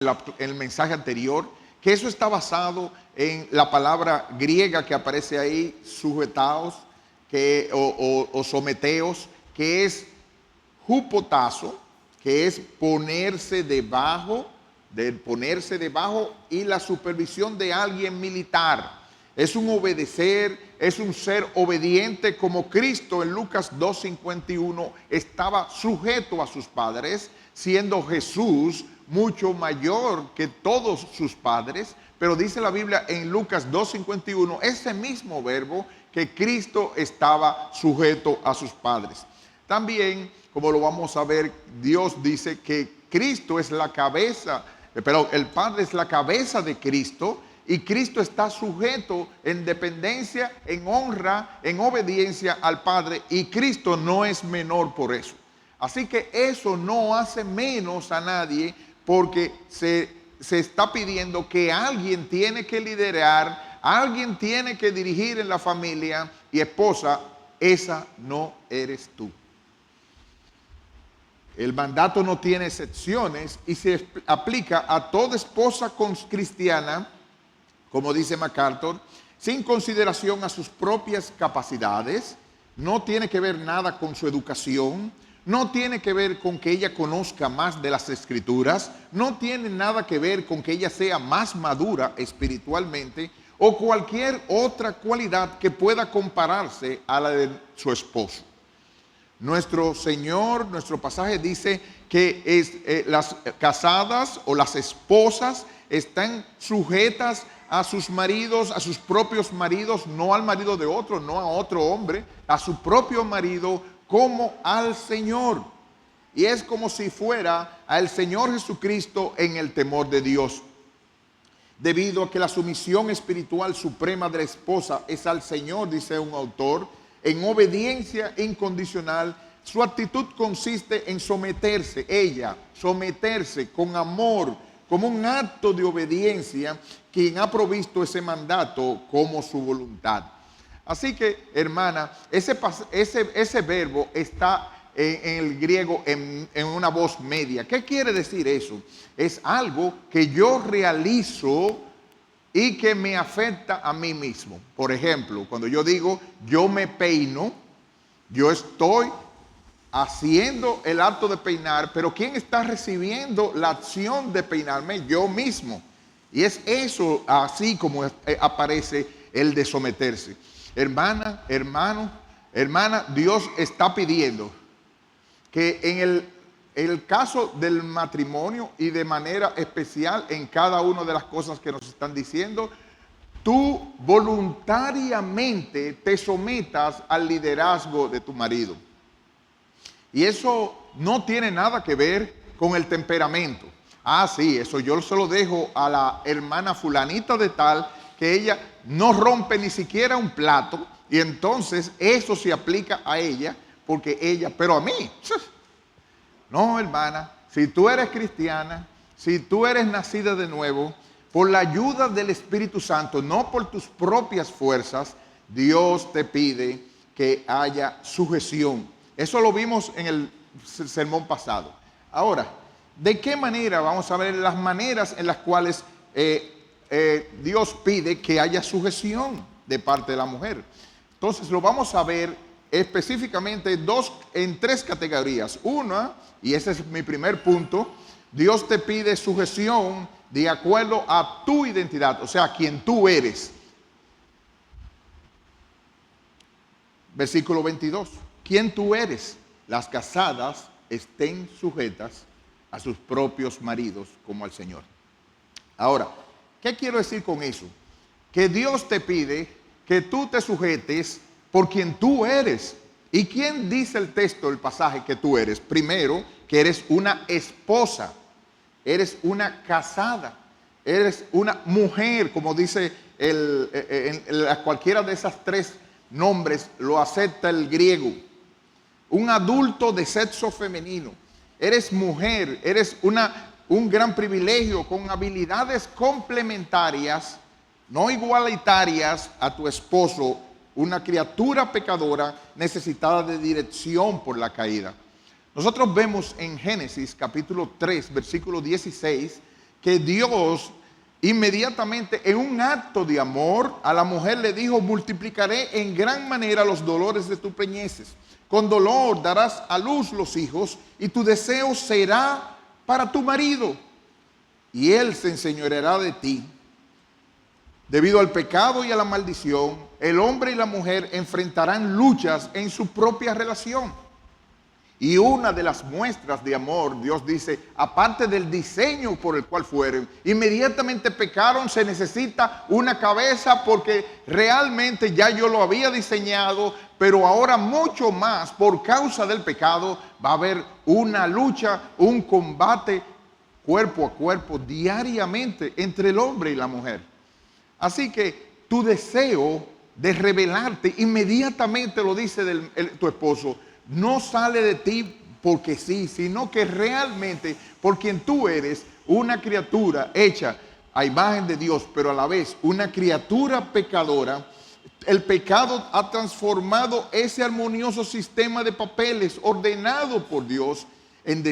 en el mensaje anterior, que eso está basado en la palabra griega que aparece ahí, sujetaos, o someteos, que es hupotazo, que es ponerse debajo, y la supervisión de alguien militar. Es un obedecer, es un ser obediente, como Cristo en Lucas 2:51 estaba sujeto a sus padres, siendo Jesús mucho mayor que todos sus padres. Pero dice la Biblia en Lucas 2:51, ese mismo verbo, que Cristo estaba sujeto a sus padres. También, como lo vamos a ver, Dios dice que Cristo es la cabeza, pero el Padre es la cabeza de Cristo, y Cristo está sujeto en dependencia, en honra, en obediencia al Padre, y Cristo no es menor por eso. Así que eso no hace menos a nadie, porque se está pidiendo que alguien tiene que liderar, alguien tiene que dirigir en la familia, y esposa, esa no eres tú. El mandato no tiene excepciones y se aplica a toda esposa cristiana, como dice MacArthur, sin consideración a sus propias capacidades. No tiene que ver nada con su educación, no tiene que ver con que ella conozca más de las Escrituras, no tiene nada que ver con que ella sea más madura espiritualmente o cualquier otra cualidad que pueda compararse a la de su esposo. Nuestro Señor, nuestro pasaje dice que las casadas o las esposas están sujetas a sus maridos, a sus propios maridos, no al marido de otro, no a otro hombre, a su propio marido como al Señor. Y es como si fuera al Señor Jesucristo en el temor de Dios. Debido a que la sumisión espiritual suprema de la esposa es al Señor, dice un autor, en obediencia incondicional, su actitud consiste en someterse con amor, como un acto de obediencia, quien ha provisto ese mandato como su voluntad. Así que, hermana, ese verbo está en el griego en una voz media. ¿Qué quiere decir eso? Es algo que yo realizo y que me afecta a mí mismo. Por ejemplo, cuando yo digo yo me peino, yo estoy haciendo el acto de peinar, pero ¿quién está recibiendo la acción de peinarme? Yo mismo. Y es eso, así como aparece el de someterse. Hermana, hermana, Dios está pidiendo que en el caso del matrimonio, y de manera especial en cada una de las cosas que nos están diciendo, tú voluntariamente te sometas al liderazgo de tu marido. Y eso no tiene nada que ver con el temperamento. Sí, eso yo se lo dejo a la hermana fulanita de tal, que ella no rompe ni siquiera un plato, y entonces eso se aplica a ella, porque ella, pero a mí, no, hermana, si tú eres cristiana, si tú eres nacida de nuevo, por la ayuda del Espíritu Santo, no por tus propias fuerzas, Dios te pide que haya sujeción. Eso lo vimos en el sermón pasado. Ahora, ¿de qué manera? Vamos a ver las maneras en las cuales Dios pide que haya sujeción de parte de la mujer. Entonces lo vamos a ver específicamente en tres categorías. Una, y ese es mi primer punto, Dios te pide sujeción de acuerdo a tu identidad, o sea, quien tú eres. Versículo 22. ¿Quién tú eres? Las casadas estén sujetas a sus propios maridos como al Señor. Ahora, ¿qué quiero decir con eso? Que Dios te pide que tú te sujetes por quien tú eres. ¿Y quién dice el texto, el pasaje que tú eres? Primero, que eres una esposa, eres una casada, eres una mujer, como dice cualquiera de esas tres nombres lo acepta el griego. Un adulto de sexo femenino. Eres mujer, eres un gran privilegio con habilidades complementarias, no igualitarias a tu esposo, una criatura pecadora necesitada de dirección por la caída. Nosotros vemos en Génesis capítulo 3, versículo 16, que Dios inmediatamente en un acto de amor a la mujer le dijo: multiplicaré en gran manera los dolores de tus preñeces. Con dolor darás a luz los hijos y tu deseo será para tu marido y él se enseñoreará de ti. Debido al pecado y a la maldición, el hombre y la mujer enfrentarán luchas en su propia relación. Y una de las muestras de amor, Dios dice, aparte del diseño por el cual fueron, inmediatamente pecaron, se necesita una cabeza porque realmente ya yo lo había diseñado, pero ahora mucho más por causa del pecado va a haber una lucha, un combate cuerpo a cuerpo diariamente entre el hombre y la mujer. Así que tu deseo de rebelarte, inmediatamente lo dice tu esposo, no sale de ti porque sí, sino que realmente por quien tú eres, una criatura hecha a imagen de Dios, pero a la vez una criatura pecadora. El pecado ha transformado ese armonioso sistema de papeles ordenado por Dios en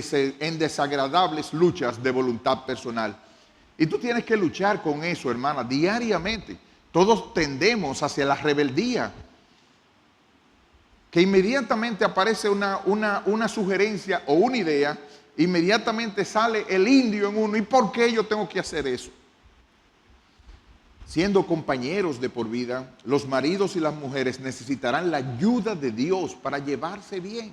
desagradables luchas de voluntad personal. Y tú tienes que luchar con eso, hermana, diariamente. Todos tendemos hacia la rebeldía, que inmediatamente aparece una sugerencia o una idea, inmediatamente sale el indio en uno. ¿Y por qué yo tengo que hacer eso? Siendo compañeros de por vida, los maridos y las mujeres necesitarán la ayuda de Dios para llevarse bien.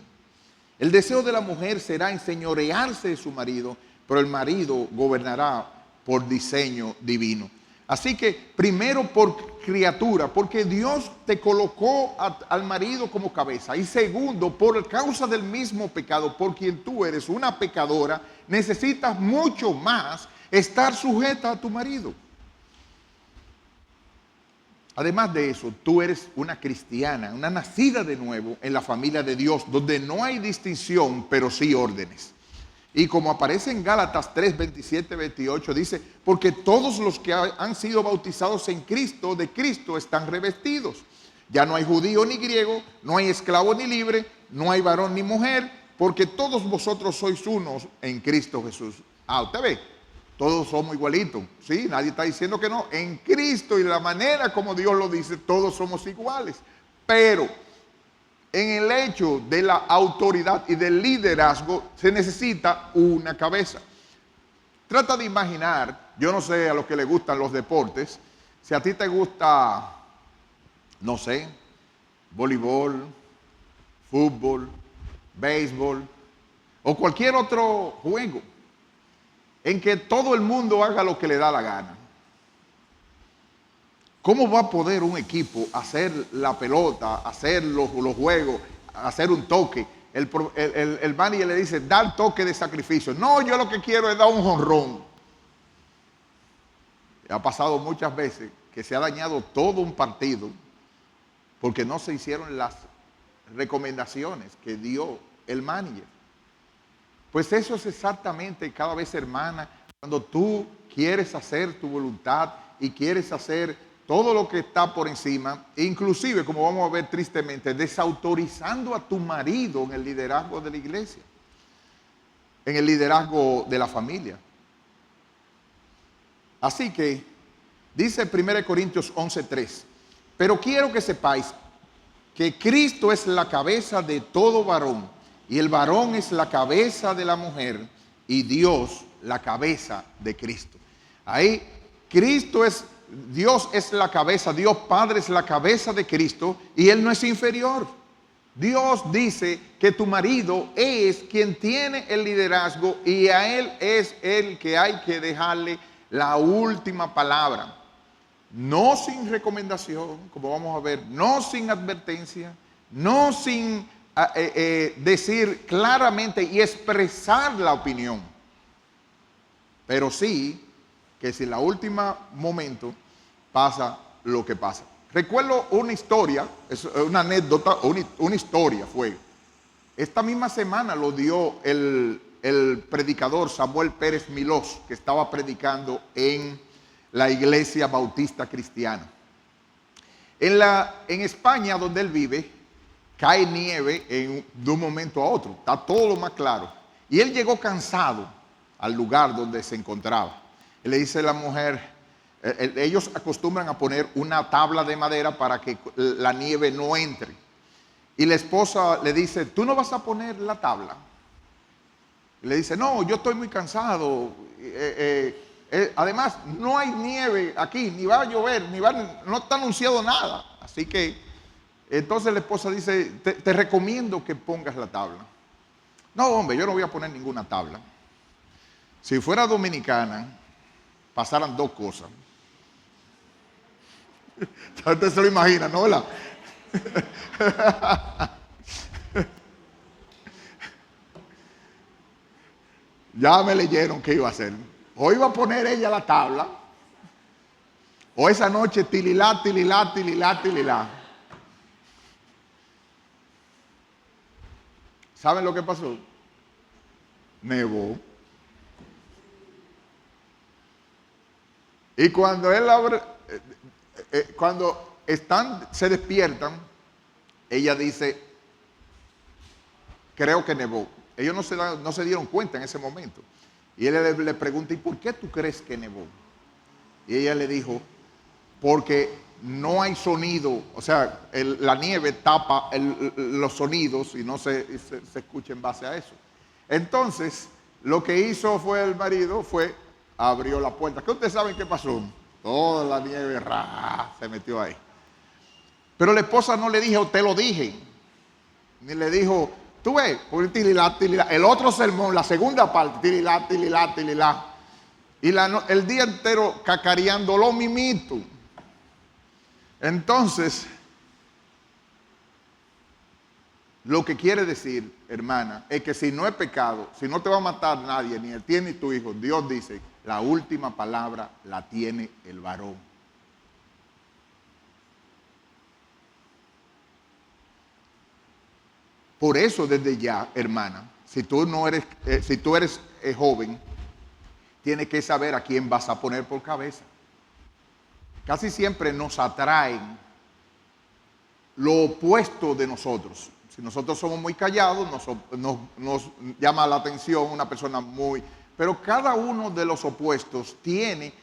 El deseo de la mujer será enseñorearse de su marido, pero el marido gobernará por diseño divino. Así que primero por criatura, porque Dios te colocó al marido como cabeza. Y segundo, por causa del mismo pecado, por quien tú eres una pecadora, necesitas mucho más estar sujeta a tu marido. Además de eso, tú eres una cristiana, una nacida de nuevo en la familia de Dios, donde no hay distinción, pero sí órdenes. Y como aparece en Gálatas 3, 27, 28, dice, porque todos los que han sido bautizados en Cristo, de Cristo están revestidos. Ya no hay judío ni griego, no hay esclavo ni libre, no hay varón ni mujer, porque todos vosotros sois unos en Cristo Jesús. Usted ve, todos somos igualitos, ¿sí? Nadie está diciendo que no. En Cristo y la manera como Dios lo dice, todos somos iguales. Pero en el hecho de la autoridad y del liderazgo se necesita una cabeza. Trata de imaginar, yo no sé a los que les gustan los deportes, si a ti te gusta, no sé, voleibol, fútbol, béisbol o cualquier otro juego en que todo el mundo haga lo que le da la gana. ¿Cómo va a poder un equipo hacer la pelota, hacer los juegos, hacer un toque? El manager le dice, dar toque de sacrificio. No, yo lo que quiero es dar un jonrón. Ha pasado muchas veces que se ha dañado todo un partido porque no se hicieron las recomendaciones que dio el manager. Pues eso es exactamente cada vez, hermana, cuando tú quieres hacer tu voluntad y quieres hacer todo lo que está por encima, inclusive, como vamos a ver tristemente, desautorizando a tu marido en el liderazgo de la iglesia, en el liderazgo de la familia. Así que, dice 1 Corintios 11:3, pero quiero que sepáis que Cristo es la cabeza de todo varón, y el varón es la cabeza de la mujer, y Dios la cabeza de Cristo. Ahí, Dios es la cabeza, Dios Padre es la cabeza de Cristo, y Él no es inferior. Dios dice que tu marido es quien tiene el liderazgo y a Él es el que hay que dejarle la última palabra. No sin recomendación, como vamos a ver, no sin advertencia, no sin decir claramente y expresar la opinión, pero sí que si en la última momento pasa lo que pasa. Recuerdo una historia, es una anécdota, una historia fue. Esta misma semana lo dio el predicador Samuel Pérez Milós, que estaba predicando en la iglesia bautista cristiana. En España, donde él vive, cae nieve de un momento a otro, está todo lo más claro. Y él llegó cansado al lugar donde se encontraba. Y le dice la mujer, ellos acostumbran a poner una tabla de madera para que la nieve no entre. Y la esposa le dice, ¿tú no vas a poner la tabla? Y le dice, no, yo estoy muy cansado. Además, no hay nieve aquí, ni va a llover, no está anunciado nada. Así que, entonces la esposa dice, te recomiendo que pongas la tabla. No, hombre, yo no voy a poner ninguna tabla. Si fuera dominicana, pasaran dos cosas. Usted se lo imagina, ¿no? ¿Verdad? Ya me leyeron qué iba a hacer. O iba a poner ella la tabla, o esa noche tililá, tililá, tililá, tililá. ¿Saben lo que pasó? Nevó. Y cuando él abre, cuando se despiertan, ella dice, creo que nevó. Ellos no se dieron cuenta en ese momento. Y él le pregunta, ¿y por qué tú crees que nevó? Y ella le dijo, porque no hay sonido, o sea, la nieve tapa los sonidos y no se escucha en base a eso. Entonces, lo que hizo fue el marido, abrió la puerta. ¿Qué ustedes saben qué pasó? Toda la nieve se metió ahí. Pero la esposa no le dijo, te lo dije. Ni le dijo, tú ves, tililá, tililá. El otro sermón, la segunda parte, tililá, tililá, tililá. Y el día entero cacareando lo mimito. Entonces, lo que quiere decir, hermana, es que si no es pecado, si no te va a matar nadie, ni el ti ni tu hijo, Dios dice, la última palabra la tiene el varón. Por eso desde ya, hermana, si tú eres joven, tienes que saber a quién vas a poner por cabeza. Casi siempre nos atraen lo opuesto de nosotros. Si nosotros somos muy callados, nos llama la atención una persona muy... Pero cada uno de los opuestos tiene,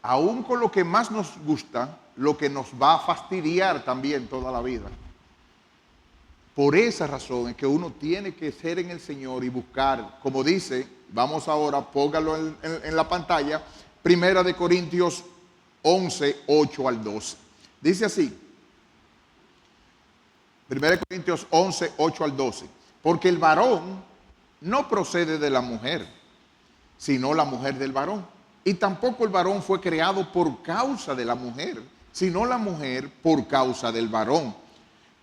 aún con lo que más nos gusta, lo que nos va a fastidiar también toda la vida. Por esa razón es que uno tiene que ser en el Señor y buscar, como dice, vamos ahora, póngalo en la pantalla, 1 Corintios 11, 8 al 12. Dice así, 1 Corintios 11, 8 al 12. Porque el varón no procede de la mujer, sino la mujer del varón. Y tampoco el varón fue creado por causa de la mujer, sino la mujer por causa del varón.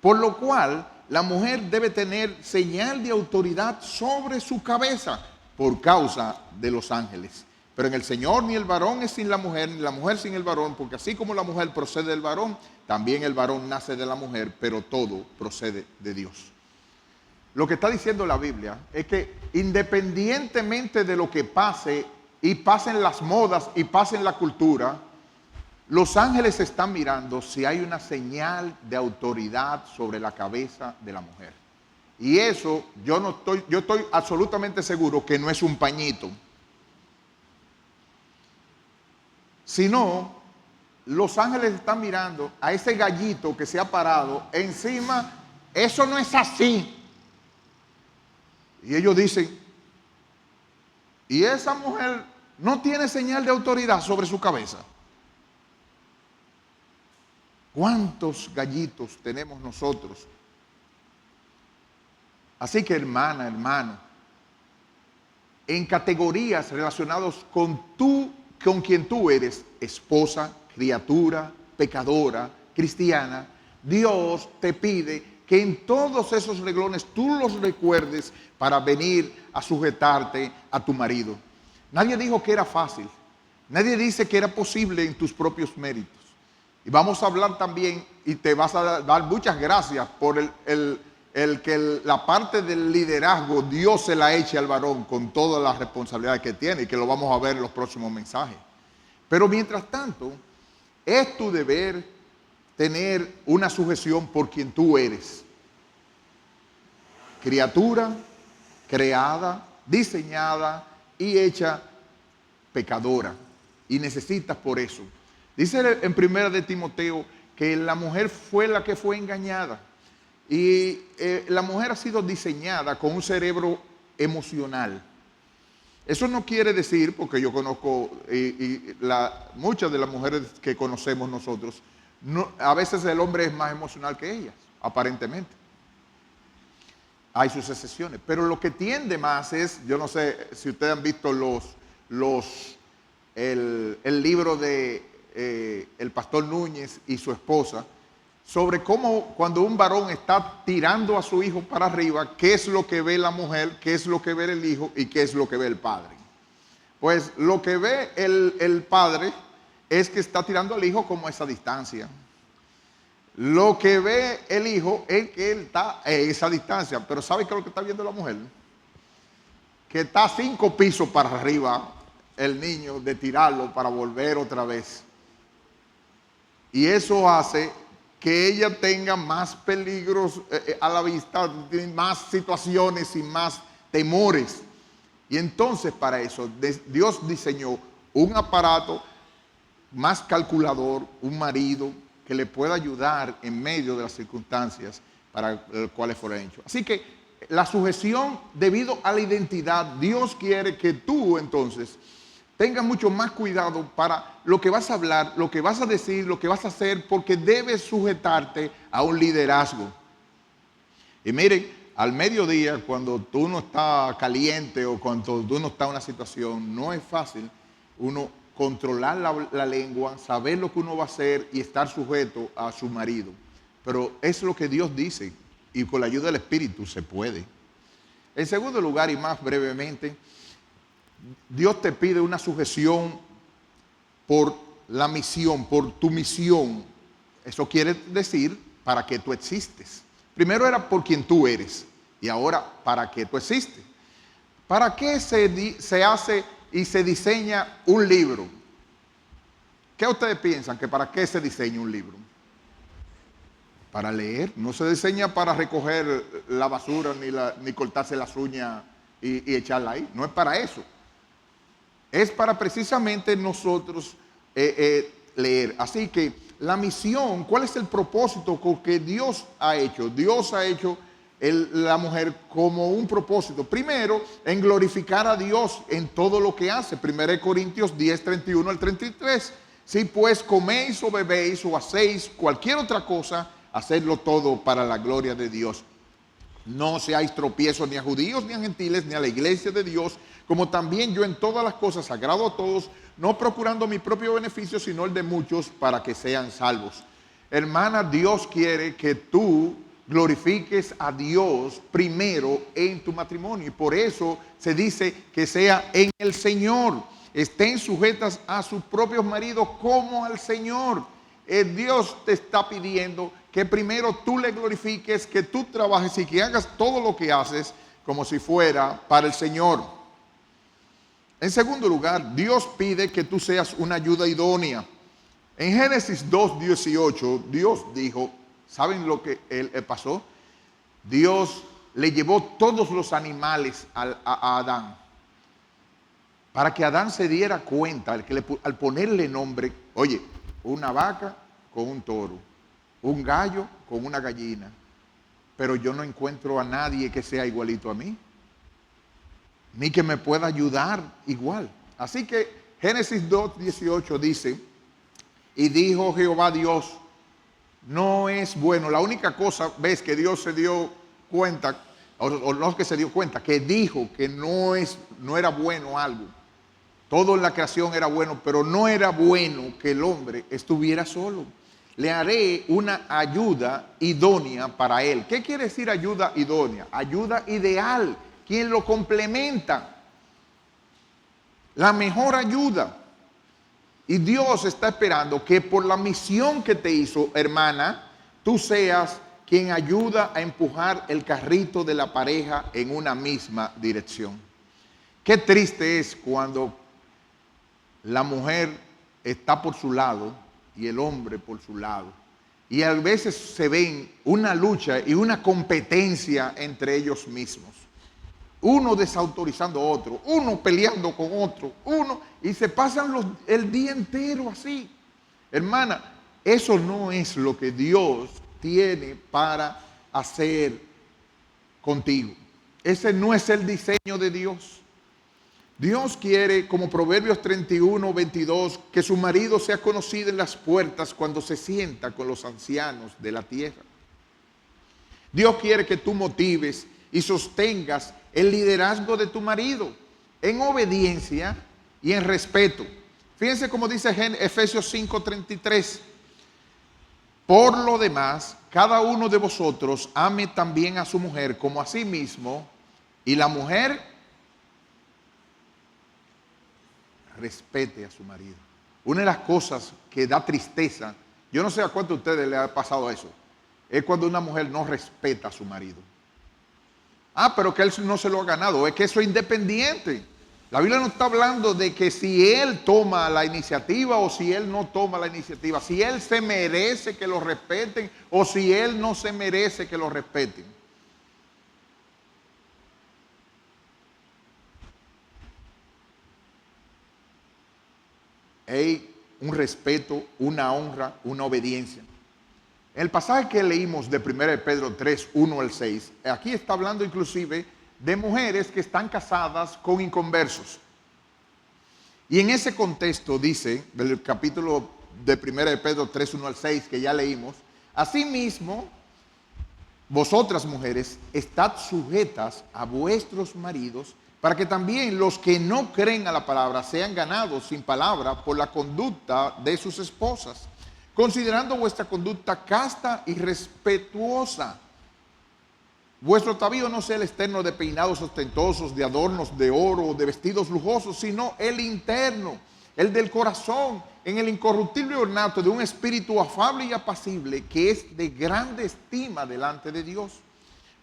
Por lo cual, la mujer debe tener señal de autoridad sobre su cabeza por causa de los ángeles. Pero en el Señor ni el varón es sin la mujer, ni la mujer sin el varón, porque así como la mujer procede del varón, también el varón nace de la mujer, pero todo procede de Dios. Lo que está diciendo la Biblia es que independientemente de lo que pase, y pasen las modas y pasen la cultura, los ángeles están mirando si hay una señal de autoridad sobre la cabeza de la mujer. Y eso yo estoy absolutamente seguro que no es un pañito. Sino, los ángeles están mirando a ese gallito que se ha parado encima. Eso no es así. Y ellos dicen, y esa mujer no tiene señal de autoridad sobre su cabeza. ¿Cuántos gallitos tenemos nosotros? Así que hermana, hermano, en categorías relacionadas con quien tú eres, esposa, criatura, pecadora, cristiana, Dios te pide que en todos esos renglones tú los recuerdes para venir a sujetarte a tu marido. Nadie dijo que era fácil. Nadie dice que era posible en tus propios méritos. Y vamos a hablar también, y te vas a dar muchas gracias por la parte del liderazgo, Dios se la eche al varón con todas las responsabilidades que tiene, y que lo vamos a ver en los próximos mensajes. Pero mientras tanto, es tu deber tener una sujeción por quien tú eres. Criatura, creada, diseñada y hecha pecadora. y necesitas por eso. Dice en primera de Timoteo que la mujer fue la que fue engañada. Y la mujer ha sido diseñada con un cerebro emocional. Eso no quiere decir, porque yo conozco, muchas de las mujeres que conocemos nosotros, a veces el hombre es más emocional que ellas, aparentemente. Hay sus excepciones, pero lo que tiende más es, yo no sé si ustedes han visto el libro de el pastor Núñez y su esposa, sobre cómo cuando un varón está tirando a su hijo para arriba, qué es lo que ve la mujer, qué es lo que ve el hijo y qué es lo que ve el padre. Pues lo que ve el padre es que está tirando al hijo como a esa distancia. Lo que ve el hijo es que él está a esa distancia. Pero ¿sabe qué es lo que está viendo la mujer? Que está 5 pisos para arriba el niño de tirarlo para volver otra vez. Y eso hace que ella tenga más peligros a la vista, más situaciones y más temores. Y entonces para eso Dios diseñó un aparato más calculador, un marido que le pueda ayudar en medio de las circunstancias para las cuales fuera hecho. Así que la sujeción debido a la identidad, Dios quiere que tú entonces tengas mucho más cuidado para lo que vas a hablar, lo que vas a decir, lo que vas a hacer, porque debes sujetarte a un liderazgo. Y miren, al mediodía, cuando tú no estás caliente o cuando tú no estás en una situación, no es fácil uno controlar la lengua, saber lo que uno va a hacer y estar sujeto a su marido. Pero es lo que Dios dice y con la ayuda del Espíritu se puede. En segundo lugar, y más brevemente, Dios te pide una sujeción por la misión, por tu misión. Eso quiere decir para que tú existes. Primero era por quien tú eres y ahora para que tú existes. ¿Para qué se hace y se diseña un libro? ¿Qué ustedes piensan que para qué se diseña un libro? Para leer. No se diseña para recoger la basura ni cortarse las uñas y echarla ahí. No es para eso. Es para precisamente nosotros leer. Así que la misión, ¿cuál es el propósito que Dios ha hecho? Dios ha hecho la mujer como un propósito. Primero, en glorificar a Dios en todo lo que hace. 1 Corintios 10, 31 al 33. Si pues coméis o bebéis o hacéis cualquier otra cosa, hacedlo todo para la gloria de Dios. No seáis tropiezos ni a judíos ni a gentiles ni a la iglesia de Dios, como también yo en todas las cosas agrado a todos, no procurando mi propio beneficio, sino el de muchos, para que sean salvos. Hermana, Dios quiere que tú glorifiques a Dios primero en tu matrimonio. Y por eso se dice que sea en el Señor. Estén sujetas a sus propios maridos como al Señor. Dios te está pidiendo que primero tú le glorifiques, que tú trabajes y que hagas todo lo que haces como si fuera para el Señor. En segundo lugar, Dios pide que tú seas una ayuda idónea. En Génesis 2:18, Dios dijo, ¿saben lo que pasó? Dios le llevó todos los animales a Adán, para que Adán se diera cuenta, al ponerle nombre, oye, una vaca con un toro, un gallo con una gallina, pero yo no encuentro a nadie que sea igualito a mí, ni que me pueda ayudar igual. Así que Génesis 2:18 dice, y dijo Jehová Dios, no es bueno. La única cosa, ves, que Dios se dio cuenta, o no es que se dio cuenta, que dijo que no era bueno algo. Todo en la creación era bueno, pero no era bueno que el hombre estuviera solo. Le haré una ayuda idónea para él. ¿Qué quiere decir ayuda idónea? Ayuda ideal, quien lo complementa. La mejor ayuda. Y Dios está esperando que por la misión que te hizo, hermana, tú seas quien ayuda a empujar el carrito de la pareja en una misma dirección. Qué triste es cuando la mujer está por su lado y el hombre por su lado. Y a veces se ven una lucha y una competencia entre ellos mismos. uno desautorizando a otro, uno peleando con otro, uno, y se pasan el día entero así. Hermana, eso no es lo que Dios tiene para hacer contigo. Ese no es el diseño de Dios. Dios quiere, como Proverbios 31:22, que su marido sea conocido en las puertas cuando se sienta con los ancianos de la tierra. Dios quiere que tú motives y sostengas el liderazgo de tu marido en obediencia y en respeto. Fíjense cómo dice Efesios 5:33. Por lo demás, cada uno de vosotros ame también a su mujer como a sí mismo, y la mujer respete a su marido. Una de las cosas que da tristeza, yo no sé a cuántos de ustedes les ha pasado eso, es cuando una mujer no respeta a su marido. Pero que él no se lo ha ganado, es que eso es independiente. La Biblia no está hablando de que si él toma la iniciativa o si él no toma la iniciativa, si él se merece que lo respeten o si él no se merece que lo respeten. Hay un respeto, una honra, una obediencia. El pasaje que leímos de 1 Pedro 3, 1 al 6, aquí está hablando inclusive de mujeres que están casadas con inconversos. Y en ese contexto dice, del capítulo de 1 Pedro 3, 1 al 6, que ya leímos, asimismo, vosotras mujeres, estad sujetas a vuestros maridos, para que también los que no creen a la palabra sean ganados sin palabra por la conducta de sus esposas, considerando vuestra conducta casta y respetuosa. Vuestro atavío no sea el externo de peinados ostentosos, de adornos de oro, de vestidos lujosos, sino el interno, el del corazón, en el incorruptible ornato de un espíritu afable y apacible, que es de grande estima delante de Dios.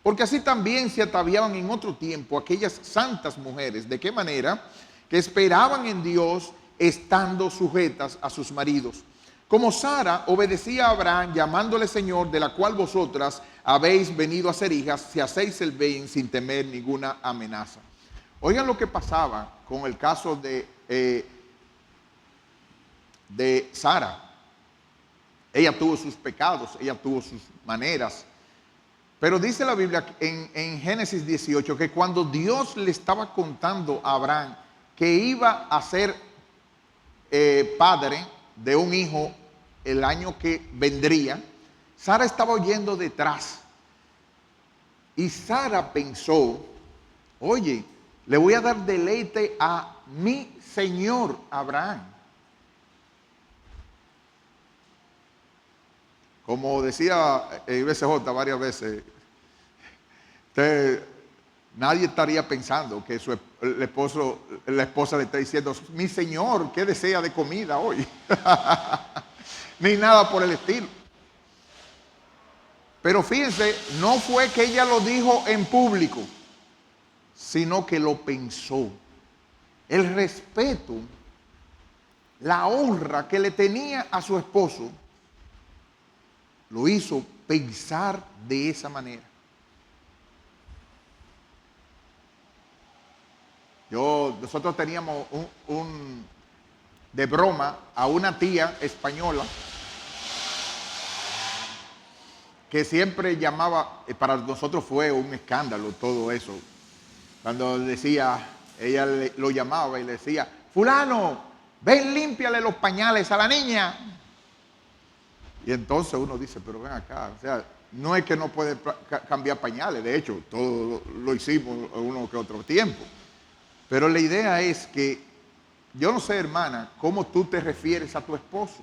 Porque así también se ataviaban en otro tiempo aquellas santas mujeres. ¿De qué manera? Que esperaban en Dios estando sujetas a sus maridos. Como Sara obedecía a Abraham llamándole Señor, de la cual vosotras habéis venido a ser hijas, si hacéis el bien sin temer ninguna amenaza. Oigan lo que pasaba con el caso de Sara. Ella tuvo sus pecados, ella tuvo sus maneras. Pero dice la Biblia en Génesis 18 que cuando Dios le estaba contando a Abraham que iba a ser padre de un hijo el año que vendría, Sara estaba oyendo detrás. Y Sara pensó, oye, le voy a dar deleite a mi señor Abraham. Como decía IBCJ varias veces, nadie estaría pensando que la esposa le está diciendo, mi señor, ¿qué desea de comida hoy? Ni nada por el estilo. Pero fíjense, no fue que ella lo dijo en público, sino que lo pensó. El respeto, la honra que le tenía a su esposo, lo hizo pensar de esa manera. Nosotros teníamos de broma a una tía española que siempre llamaba, para nosotros fue un escándalo todo eso, cuando decía, ella lo llamaba y le decía, fulano, ven, límpiale los pañales a la niña. Y entonces uno dice, pero ven acá, o sea, no es que no puede cambiar pañales, de hecho, todo lo hicimos uno que otro tiempo. Pero la idea es que, yo no sé, hermana, cómo tú te refieres a tu esposo.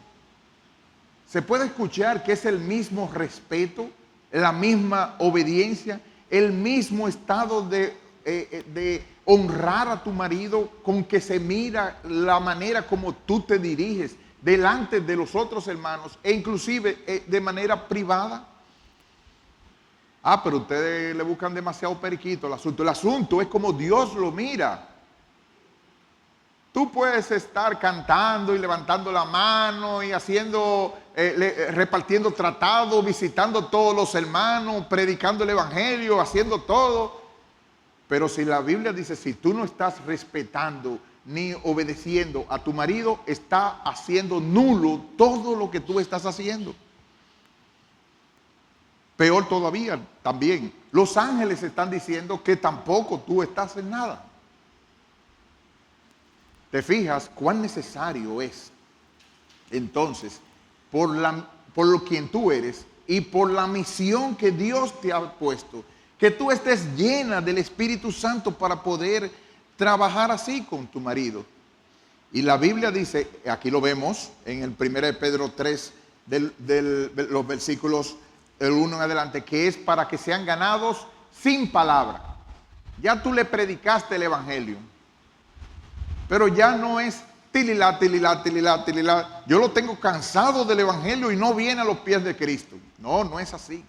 Se puede escuchar que es el mismo respeto, la misma obediencia, el mismo estado de honrar a tu marido con que se mira la manera como tú te diriges delante de los otros hermanos e inclusive de manera privada. Pero ustedes le buscan demasiado periquito al asunto. El asunto es como Dios lo mira. Tú puedes estar cantando y levantando la mano y haciendo, repartiendo tratados, visitando a todos los hermanos, predicando el evangelio, haciendo todo. Pero si la Biblia dice, si tú no estás respetando ni obedeciendo a tu marido, está haciendo nulo todo lo que tú estás haciendo. Peor todavía, también, los ángeles están diciendo que tampoco tú estás en nada. ¿Te fijas cuán necesario es, entonces, por lo quien tú eres y por la misión que Dios te ha puesto, que tú estés llena del Espíritu Santo para poder trabajar así con tu marido? Y la Biblia dice, aquí lo vemos en el 1 de Pedro 3, los versículos el 1 en adelante, que es para que sean ganados sin palabra. Ya tú le predicaste el evangelio, pero ya no es tililá, tililá, tililá, tililá. Yo lo tengo cansado del evangelio y no viene a los pies de Cristo. No, no es así.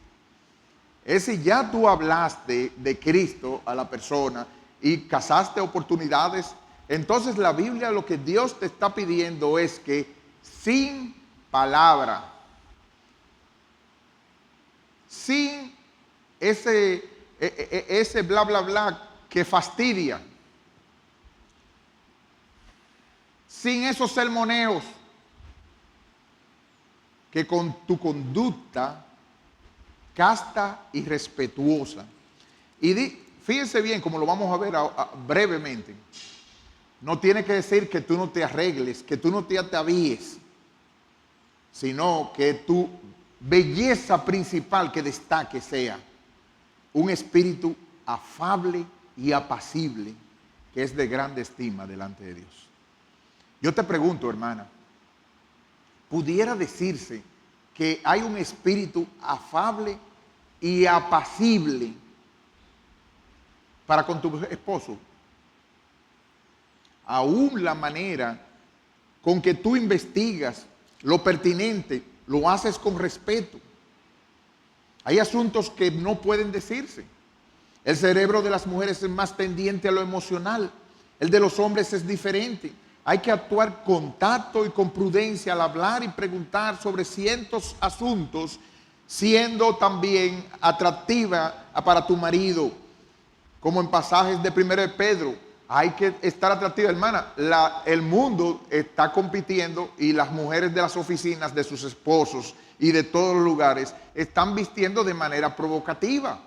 Es si ya tú hablaste de Cristo a la persona y cazaste oportunidades, entonces la Biblia, lo que Dios te está pidiendo es que sin palabra, sin ese bla, bla, bla que fastidia, sin esos sermoneos, que con tu conducta casta y respetuosa. Y fíjense bien, como lo vamos a ver brevemente, no tiene que decir que tú no te arregles, que tú no te atavíes, sino que tu belleza principal que destaque sea un espíritu afable y apacible, que es de grande estima delante de Dios. Yo te pregunto, hermana, ¿pudiera decirse que hay un espíritu afable y apacible para con tu esposo? Aún la manera con que tú investigas lo pertinente, lo haces con respeto. Hay asuntos que no pueden decirse. El cerebro de las mujeres es más tendiente a lo emocional. El de los hombres es diferente. Hay que actuar con tacto y con prudencia al hablar y preguntar sobre ciertos asuntos, siendo también atractiva para tu marido, como en pasajes de 1 de Pedro. Hay que estar atractiva, hermana. El mundo está compitiendo y las mujeres de las oficinas de sus esposos y de todos los lugares están vistiendo de manera provocativa.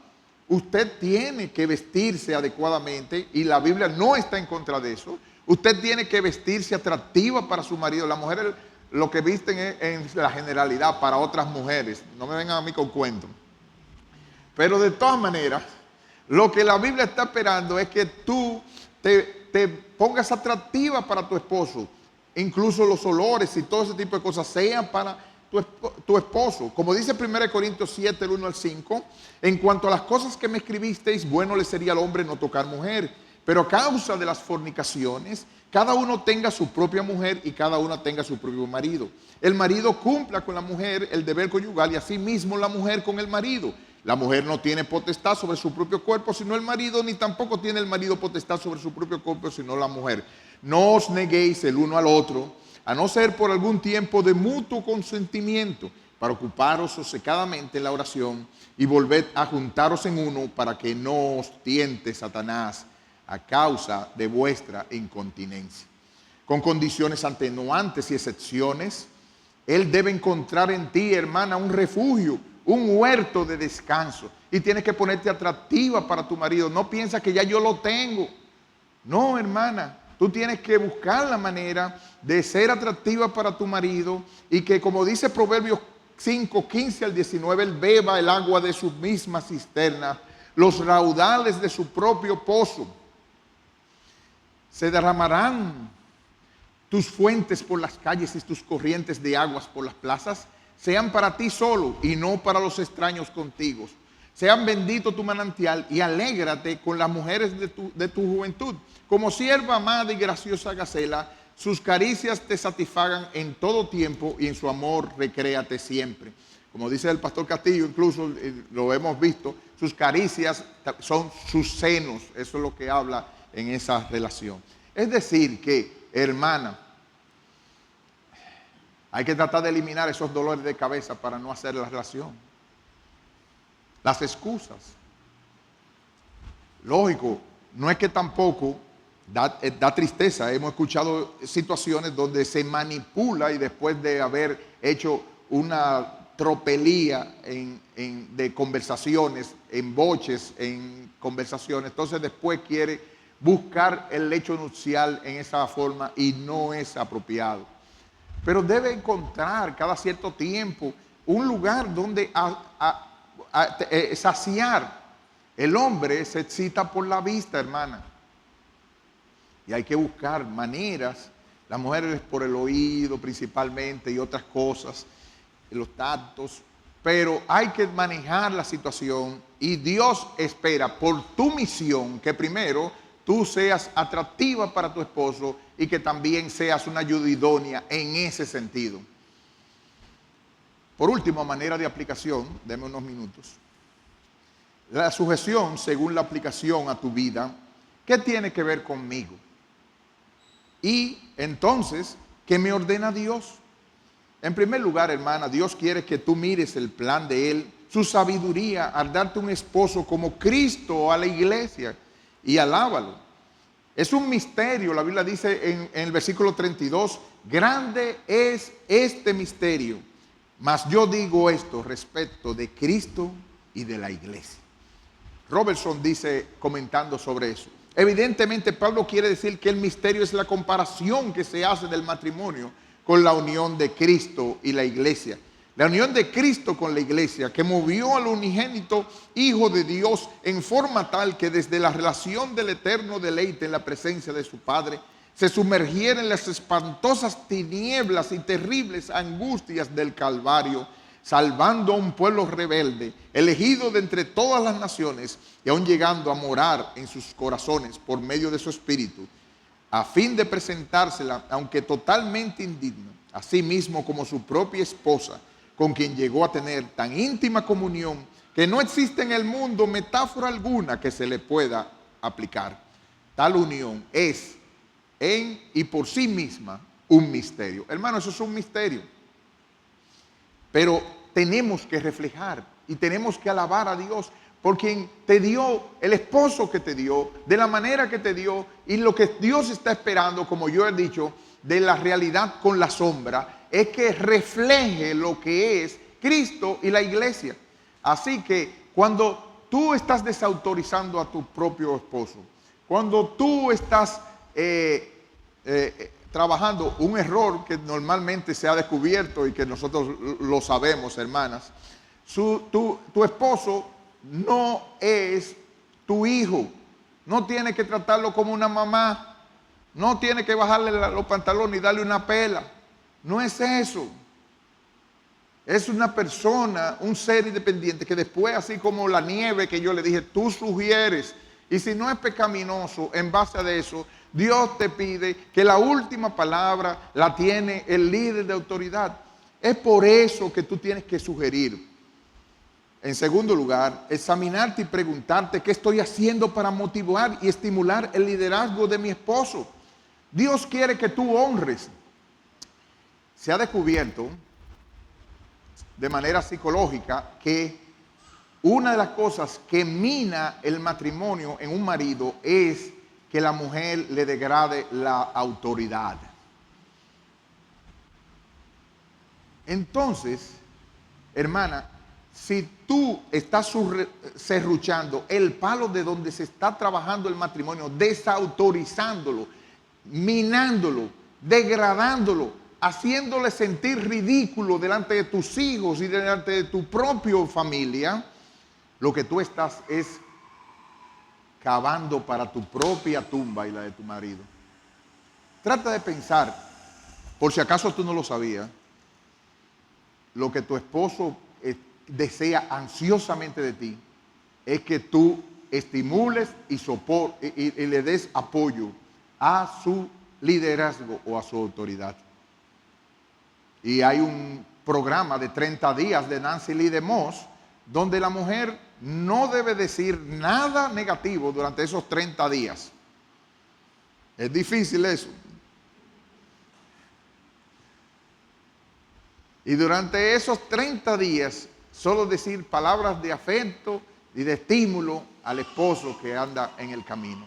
Usted tiene que vestirse adecuadamente y la Biblia no está en contra de eso. Usted tiene que vestirse atractiva para su marido. Las mujeres lo que visten es en la generalidad para otras mujeres. No me vengan a mí con cuentos. Pero de todas maneras, lo que la Biblia está esperando es que tú te pongas atractiva para tu esposo. Incluso los olores y todo ese tipo de cosas sean para tu esposo. Como dice 1 Corintios 7, el 1 al 5, en cuanto a las cosas que me escribisteis, bueno le sería al hombre no tocar mujer. Pero a causa de las fornicaciones, cada uno tenga su propia mujer y cada una tenga su propio marido. El marido cumpla con la mujer el deber conyugal y asimismo la mujer con el marido. La mujer no tiene potestad sobre su propio cuerpo sino el marido, ni tampoco tiene el marido potestad sobre su propio cuerpo sino la mujer. No os neguéis el uno al otro, a no ser por algún tiempo de mutuo consentimiento, para ocuparos sosegadamente en la oración y volved a juntaros en uno, para que no os tiente Satanás a causa de vuestra incontinencia. Con condiciones atenuantes y excepciones, Él debe encontrar en ti, hermana, un refugio, un huerto de descanso. Y tienes que ponerte atractiva para tu marido. No piensa que ya yo lo tengo. No, hermana, tú tienes que buscar la manera de ser atractiva para tu marido y que, como dice Proverbios 5, 15 al 19, él beba el agua de su misma cisterna, los raudales de su propio pozo. Se derramarán tus fuentes por las calles y tus corrientes de aguas por las plazas. Sean para ti solo y no para los extraños contigo. Sean bendito tu manantial y alégrate con las mujeres de tu juventud. Como sierva amada y graciosa Gacela, sus caricias te satisfagan en todo tiempo y en su amor recréate siempre. Como dice el pastor Castillo, incluso lo hemos visto, sus caricias son sus senos. Eso es lo que habla en esa relación. Es decir que, hermana, hay que tratar de eliminar esos dolores de cabeza para no hacer la relación. Las excusas. Lógico, no es que tampoco da tristeza. Hemos escuchado situaciones donde se manipula y después de haber hecho una tropelía de conversaciones, en boches, en conversaciones, entonces después quiere buscar el lecho nupcial en esa forma y no es apropiado. Pero debe encontrar cada cierto tiempo un lugar donde saciar. El hombre se excita por la vista, hermana. Y hay que buscar maneras, las mujeres por el oído principalmente y otras cosas, los tactos, pero hay que manejar la situación y Dios espera por tu misión que primero tú seas atractiva para tu esposo y que también seas una ayuda idónea en ese sentido. Por último, manera de aplicación, deme unos minutos. La sujeción según la aplicación a tu vida, ¿qué tiene que ver conmigo? Y entonces, ¿qué me ordena Dios? En primer lugar, hermana, Dios quiere que tú mires el plan de Él, su sabiduría al darte un esposo como Cristo a la iglesia y alábalo. Es un misterio, la Biblia dice en el versículo 32, grande es este misterio, mas yo digo esto respecto de Cristo y de la iglesia. Robertson dice, comentando sobre eso, evidentemente Pablo quiere decir que el misterio es la comparación que se hace del matrimonio con la unión de Cristo y la iglesia. La unión de Cristo con la iglesia que movió al unigénito Hijo de Dios en forma tal que desde la relación del eterno deleite en la presencia de su Padre se sumergiera en las espantosas tinieblas y terribles angustias del Calvario, salvando a un pueblo rebelde, elegido de entre todas las naciones y aún llegando a morar en sus corazones por medio de su Espíritu, a fin de presentársela, aunque totalmente indigna, a sí mismo como su propia esposa, con quien llegó a tener tan íntima comunión que no existe en el mundo metáfora alguna que se le pueda aplicar. Tal unión es en y por sí misma un misterio. Hermano, eso es un misterio. Pero tenemos que reflejar y tenemos que alabar a Dios por quien te dio, el esposo que te dio, de la manera que te dio y lo que Dios está esperando, como yo he dicho, de la realidad con la sombra, es que refleje lo que es Cristo y la iglesia. Así que cuando tú estás desautorizando a tu propio esposo, cuando tú estás trabajando un error que normalmente se ha descubierto y que nosotros lo sabemos, hermanas, tu esposo no es tu hijo, no tiene que tratarlo como una mamá, no tiene que bajarle los pantalones y darle una pela, no es eso. Es una persona, un ser independiente que después, así como la nieve que yo le dije, tú sugieres, y si no es pecaminoso, en base a eso, Dios te pide que la última palabra la tiene el líder de autoridad. Es por eso que tú tienes que sugerir. En segundo lugar, examinarte y preguntarte qué estoy haciendo para motivar y estimular el liderazgo de mi esposo. Dios quiere que tú honres. Se ha descubierto de manera psicológica que una de las cosas que mina el matrimonio en un marido es que la mujer le degrade la autoridad. Entonces, hermana, si tú estás serruchando el palo de donde se está trabajando el matrimonio, desautorizándolo, minándolo, degradándolo, haciéndole sentir ridículo delante de tus hijos y delante de tu propia familia, lo que tú estás es cavando para tu propia tumba y la de tu marido. Trata de pensar, por si acaso tú no lo sabías, lo que tu esposo desea ansiosamente de ti es que tú estimules y le des apoyo a su liderazgo o a su autoridad. Y hay un programa de 30 días de Nancy Lee DeMoss donde la mujer no debe decir nada negativo durante esos 30 días. Es difícil eso. Y durante esos 30 días, solo decir palabras de afecto y de estímulo al esposo que anda en el camino.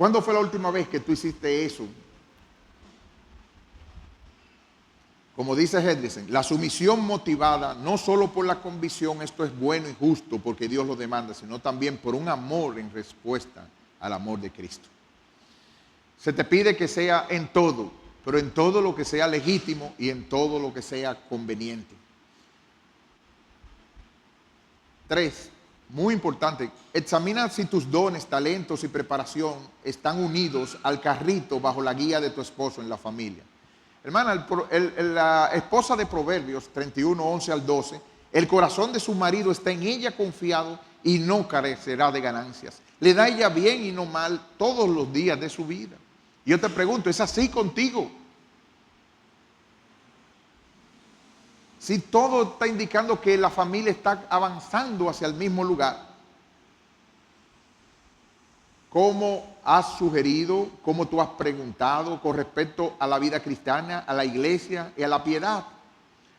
¿Cuándo fue la última vez que tú hiciste eso? Como dice Hendrickson, la sumisión motivada no solo por la convicción, esto es bueno y justo porque Dios lo demanda, sino también por un amor en respuesta al amor de Cristo. Se te pide que sea en todo, pero en todo lo que sea legítimo y en todo lo que sea conveniente. 3, muy importante, examina si tus dones, talentos y preparación están unidos al carrito bajo la guía de tu esposo en la familia. Hermana, la esposa de Proverbios 31, 11 al 12, el corazón de su marido está en ella confiado y no carecerá de ganancias. Le da ella bien y no mal todos los días de su vida. Y yo te pregunto, ¿es así contigo? Si todo está indicando que la familia está avanzando hacia el mismo lugar, ¿cómo has sugerido, cómo tú has preguntado con respecto a la vida cristiana, a la iglesia y a la piedad?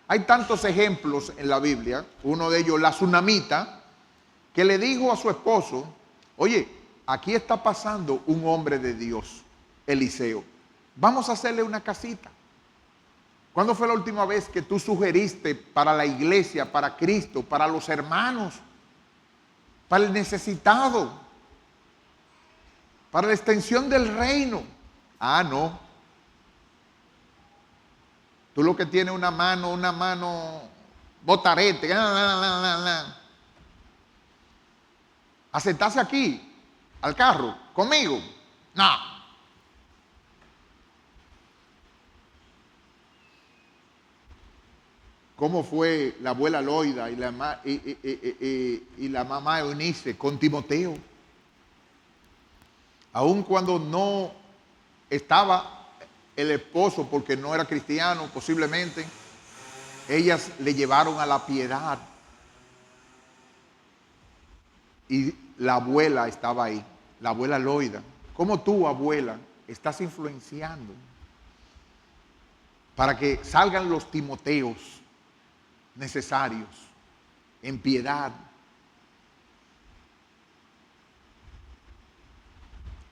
Hay tantos ejemplos en la Biblia, uno de ellos la tsunamita, que le dijo a su esposo, oye, aquí está pasando un hombre de Dios, Eliseo, vamos a hacerle una casita. ¿Cuándo fue la última vez que tú sugeriste para la iglesia, para Cristo, para los hermanos, para el necesitado, para la extensión del reino? Ah, no. Tú lo que tienes una mano botarete. ¿Aceptarse aquí, al carro, conmigo? No. ¿Cómo fue la abuela Loida y la mamá Eunice con Timoteo? Aun cuando no estaba el esposo, porque no era cristiano posiblemente, ellas le llevaron a la piedad. Y la abuela estaba ahí, la abuela Loida. ¿Cómo tú, abuela, estás influenciando para que salgan los Timoteos necesarios en piedad?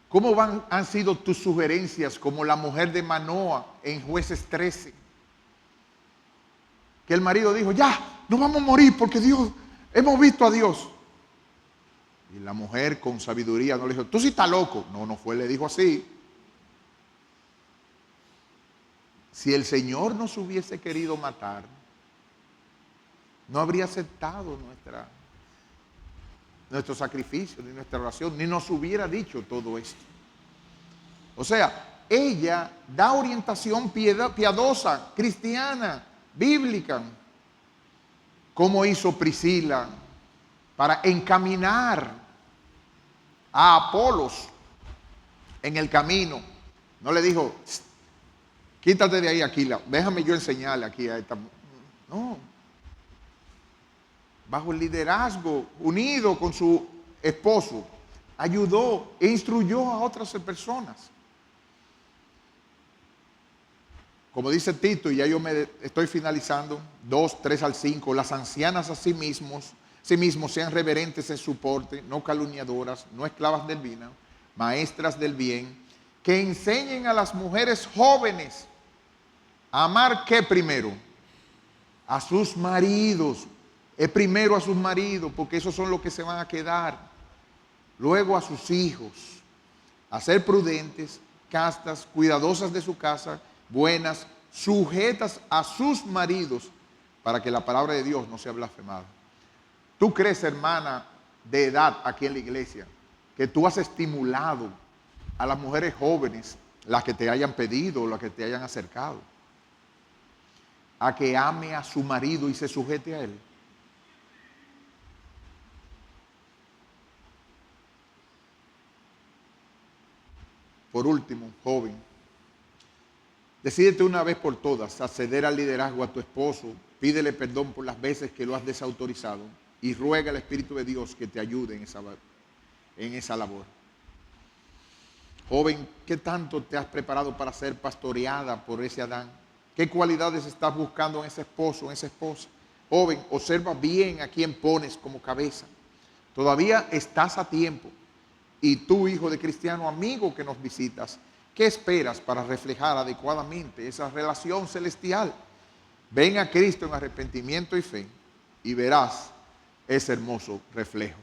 ¿Cómo han sido tus sugerencias como la mujer de Manoa en Jueces 13? Que el marido dijo, ya, nos vamos a morir porque Dios, hemos visto a Dios. Y la mujer con sabiduría no le dijo, tú sí estás loco. No, no fue, le dijo así. Si el Señor nos hubiese querido matar, no habría aceptado nuestro sacrificio, ni nuestra oración, ni nos hubiera dicho todo esto. O sea, ella da orientación piadosa, cristiana, bíblica, como hizo Priscila para encaminar a Apolos en el camino. No le dijo, quítate de ahí, Aquila, déjame yo enseñarle aquí a esta. No. Bajo el liderazgo, unido con su esposo, ayudó e instruyó a otras personas. Como dice Tito, y ya yo me estoy finalizando, 2, 3 al 5, las ancianas a sí mismos sean reverentes en su porte, no calumniadoras, no esclavas del vino, maestras del bien, que enseñen a las mujeres jóvenes a amar, ¿qué primero? A sus maridos. Es primero a sus maridos, porque esos son los que se van a quedar. Luego a sus hijos, a ser prudentes, castas, cuidadosas de su casa, buenas, sujetas a sus maridos, para que la palabra de Dios no sea blasfemada. ¿Tú crees, hermana de edad aquí en la iglesia, que tú has estimulado a las mujeres jóvenes, las que te hayan pedido, las que te hayan acercado, a que ame a su marido y se sujete a él? Por último, joven, decídete una vez por todas a ceder al liderazgo a tu esposo, pídele perdón por las veces que lo has desautorizado y ruega al Espíritu de Dios que te ayude en esa labor. Joven, ¿qué tanto te has preparado para ser pastoreada por ese Adán? ¿Qué cualidades estás buscando en ese esposo, en esa esposa? Joven, observa bien a quién pones como cabeza. Todavía estás a tiempo. Y tú, hijo de cristiano, amigo que nos visitas, ¿qué esperas para reflejar adecuadamente esa relación celestial? Ven a Cristo en arrepentimiento y fe y verás ese hermoso reflejo.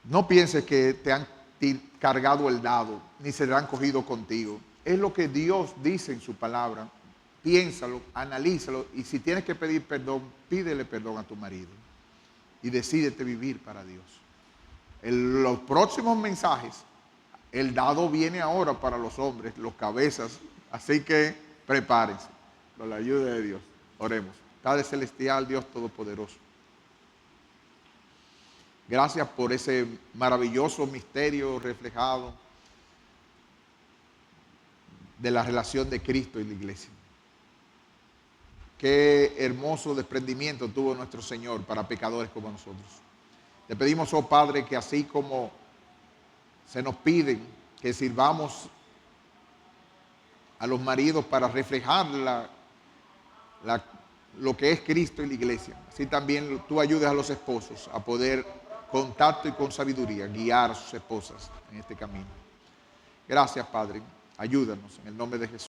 No pienses que te han cargado el dado, ni se lo han cogido contigo. Es lo que Dios dice en su palabra. Piénsalo, analízalo, y si tienes que pedir perdón, pídele perdón a tu marido. Y decídete vivir para Dios. En los próximos mensajes, el dado viene ahora para los hombres, los cabezas. Así que prepárense, con la ayuda de Dios. Oremos. Padre celestial, Dios todopoderoso. Gracias por ese maravilloso misterio reflejado de la relación de Cristo y la iglesia. Qué hermoso desprendimiento tuvo nuestro Señor para pecadores como nosotros. Te pedimos, oh Padre, que así como se nos piden que sirvamos a los maridos para reflejar lo que es Cristo y la iglesia, así también tú ayudes a los esposos a poder, con tacto y con sabiduría, guiar a sus esposas en este camino. Gracias, Padre. Ayúdanos en el nombre de Jesús.